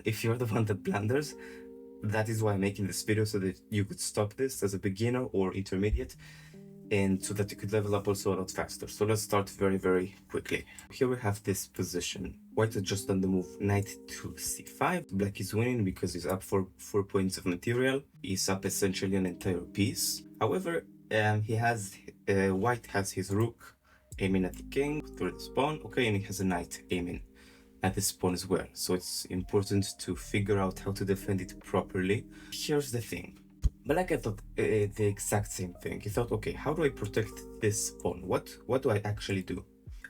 If you're the one that blunders, that is why I'm making this video, so that you could stop this as a beginner or intermediate, and so that you could level up also a lot faster. So let's start very quickly. Here we have this position. White has just done the move knight to c5. Black is winning because he's up for 4 points of material. He's up essentially an entire piece. However, white has his rook aiming at the king through the pawn, okay, and he has a knight aiming at this pawn as well. So it's important to figure out how to defend it properly. Here's the thing. Black thought the exact same thing. He thought, okay, how do I protect this pawn? What do I actually do?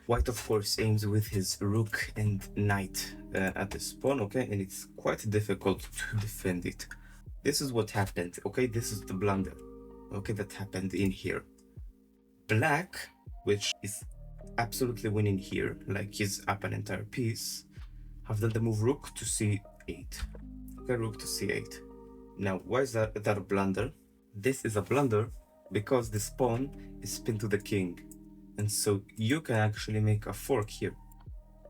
White, of course, aims with his rook and knight at this pawn, okay, and it's quite difficult to defend it. This is what happened, okay, this is the blunder, okay, that happened in here. Black, which is absolutely winning here, like he's up an entire piece, have done the move rook to c8. Okay, rook to c8. Now, why is that a blunder? This is a blunder because this pawn is pinned to the king, and so you can actually make a fork here.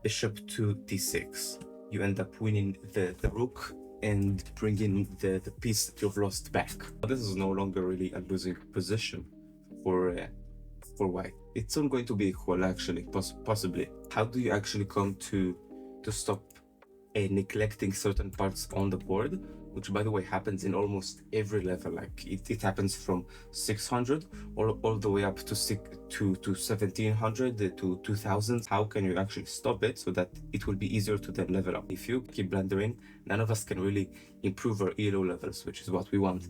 Bishop to d6. You end up winning the rook and bringing the piece that you've lost back. This is no longer really a losing position for white. It's not going to be equal, actually, possibly. How do you actually come to stop neglecting certain parts on the board, which by the way happens in almost every level? Like it happens from 600 all the way up to 1700 to 2000. How can you actually stop it so that it will be easier to then level up? If you keep blundering, none of us can really improve our elo levels, which is what we want.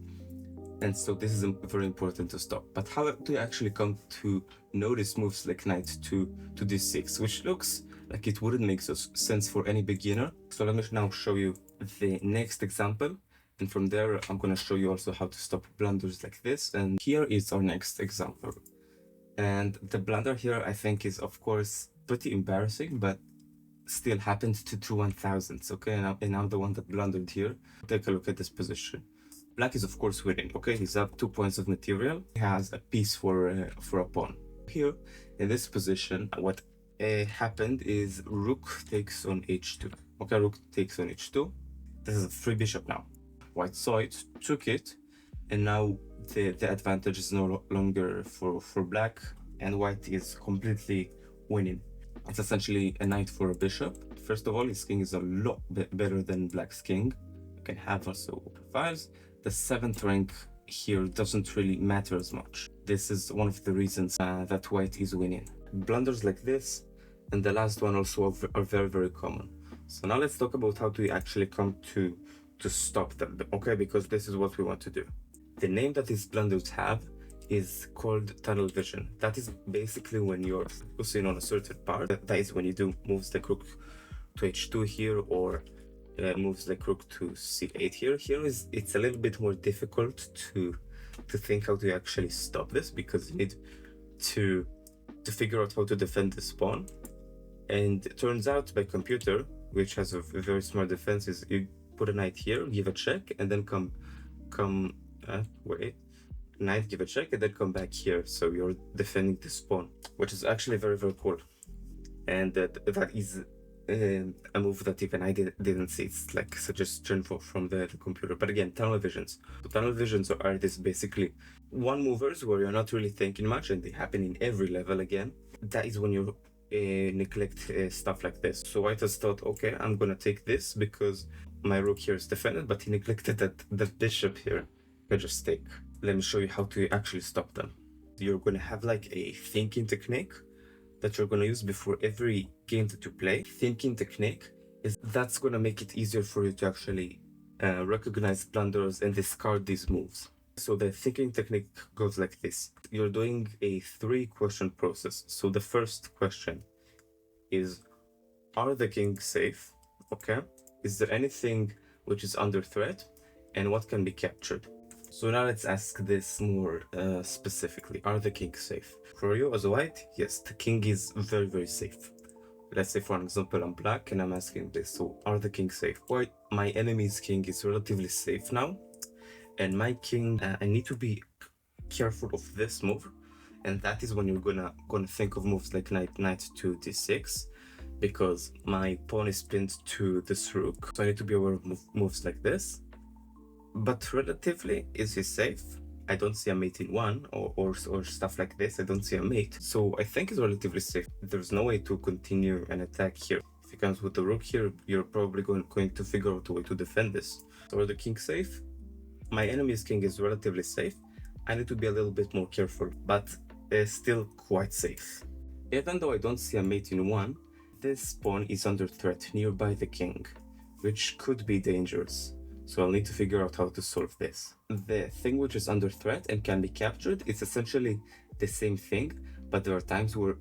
And so this is very important to stop. But how do you actually come to notice moves like knight to d6, which looks like it wouldn't make sense for any beginner? So let me now show you the next example, and from there I'm going to show you also how to stop blunders like this. And here is our next example, and the blunder here I think is of course pretty embarrassing, but still happened to 1000s, okay, and I'm the one that blundered here. Take a look at this position. Black is of course winning, okay, he's up 2 points of material. He has a piece for a pawn. Here in this position, what happened is rook takes on h2. Okay, rook takes on h2. This is a free bishop now. White saw it, took it, and now the advantage is no longer for black, and white is completely winning. It's essentially a knight for a bishop. First of all, his king is a lot better than black's king. You can have also files. The 7th rank here doesn't really matter as much. This is one of the reasons that white is winning. Blunders like this and the last one also are very common. So now let's talk about how to actually come to stop them, okay, because this is what we want to do. The name that these blunders have is called tunnel vision. That is basically when you're focusing on a certain part. That is when you do moves like rook to h2 here, or moves like rook to c8 here. It's a little bit more difficult to think how to actually stop this, because you need to figure out how to defend this pawn. And it turns out by computer, which has a very smart defense, is you put a knight here, give a check, and then knight, give a check, and then come back here. So you're defending this pawn, which is actually very cool. And that is a move that even I didn't see. It's like a suggestion from the computer. But again, tunnel visions. So tunnel visions are this basically one movers where you're not really thinking much, and they happen in every level again. That is when you neglect stuff like this. So white has thought, okay, I'm gonna take this because my rook here is defended, but he neglected that bishop here. I just take. Let me show you how to actually stop them. You're gonna have like a thinking technique that you're going to use before every game that you play. Thinking technique that's going to make it easier for you to actually recognize blunders and discard these moves. So the thinking technique goes like this. You're doing a 3-question process. So the first question is, are the kings safe? Okay. Is there anything which is under threat, and what can be captured? So now let's ask this more specifically. Are the kings safe? For you as a white, yes, the king is very safe. Let's say, for example, I'm black and I'm asking this. So are the kings safe? White, my enemy's king is relatively safe now. And my king, I need to be careful of this move. And that is when you're gonna think of moves like knight to d6. because my pawn is pinned to this rook. So I need to be aware of moves like this. But relatively, is he safe? I don't see a mate in one or stuff like this. I don't see a mate. So I think it's relatively safe. There's no way to continue an attack here. If he comes with the rook here, you're probably going to figure out a way to defend this. So are the king safe? My enemy's king is relatively safe. I need to be a little bit more careful, but still quite safe. Even though I don't see a mate in one, this pawn is under threat nearby the king, which could be dangerous. So I'll need to figure out how to solve this. The thing which is under threat and can be captured is essentially the same thing, but there are times where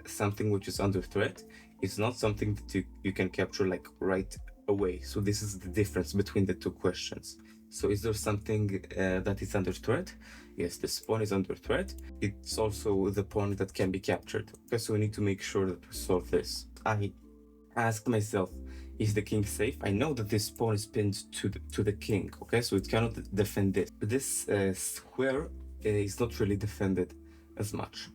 something which is under threat is not something that you can capture like right away. So this is the difference between the two questions. So is there something that is under threat? Yes, this pawn is under threat. It's also the pawn that can be captured. Okay, so we need to make sure that we solve this. I ask myself, is the king safe? I know that this pawn is pinned to the king, okay, so it cannot defend it. This square is not really defended as much.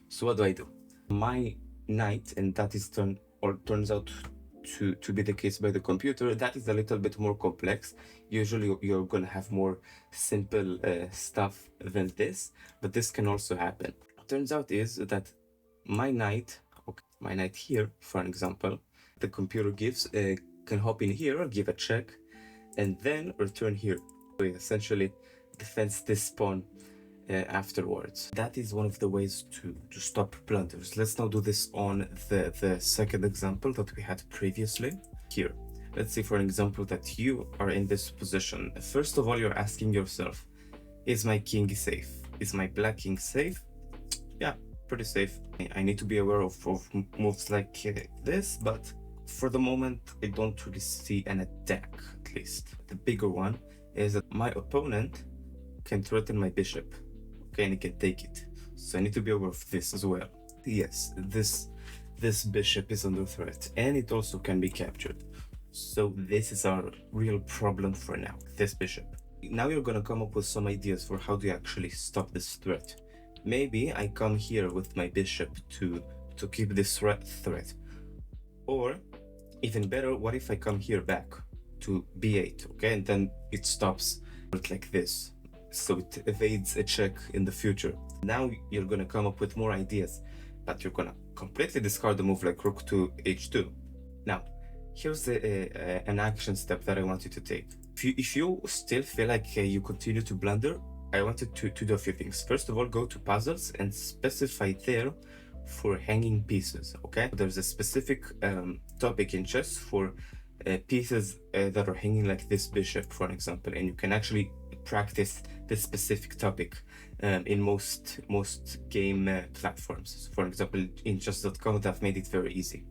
So what do? My knight, and that is turns out to be the case by the computer, that is a little bit more complex. Usually you're gonna have more simple stuff than this, but this can also happen. Turns out is that my knight here, for an example, the computer gives can hop in here, give a check, and then return here. So it essentially defends this pawn afterwards. That is one of the ways to stop blunders. Let's now do this on the second example that we had previously. Here, let's say for an example that you are in this position. First of all, you're asking yourself, is my king safe? Is my black king safe? Yeah, pretty safe. I need to be aware of moves like this, but for the moment, I don't really see an attack, at least. The bigger one is that my opponent can threaten my bishop, okay, and he can take it. So I need to be aware of this as well. Yes, this bishop is under threat, and it also can be captured. So this is our real problem for now, this bishop. Now you're gonna come up with some ideas for how to actually stop this threat. Maybe I come here with my bishop to keep this threat. Or, even better, what if I come here back to b8, okay? And then it stops like this. So it evades a check in the future. Now you're gonna come up with more ideas, but you're gonna completely discard the move like rook to h2. Now, here's an action step that I want you to take. If you still feel like you continue to blunder, I wanted to do a few things. First of all, go to puzzles and specify there for hanging pieces, okay? There's a specific topic in chess for pieces that are hanging like this bishop, for example, and you can actually practice this specific topic in most game platforms. For example, in chess.com, they've made it very easy.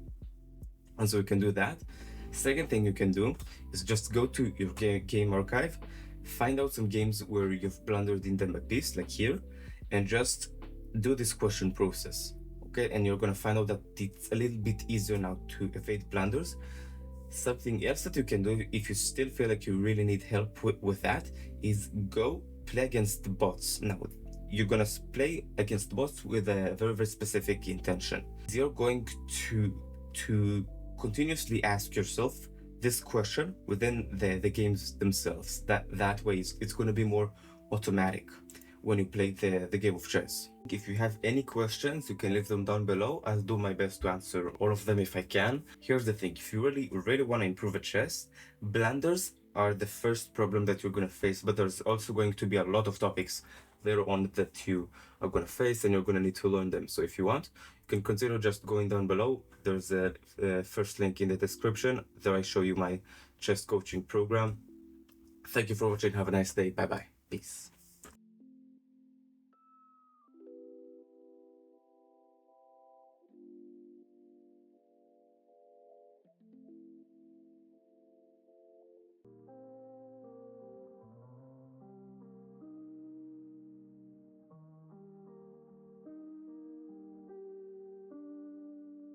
And so you can do that. Second thing you can do is just go to your game archive, find out some games where you've blundered in them a piece, like here, and just do this question process, okay? And you're gonna find out that it's a little bit easier now to evade blunders. Something else that you can do if you still feel like you really need help with that is go play against the bots. Now, you're gonna play against bots with a very, very specific intention. You're going to continuously ask yourself this question within the games themselves. That way it's going to be more automatic when you play the game of chess. If you have any questions, you can leave them down below. I'll do my best to answer all of them if I can. Here's the thing, if you really want to improve at chess, blunders are the first problem that you're going to face, but there's also going to be a lot of topics later on that you are going to face and you're going to need to learn them. So if you want, you can consider just going down below. There's a first link in the description. There I show you my chess coaching program. Thank you for watching. Have a nice day. Bye bye. Peace.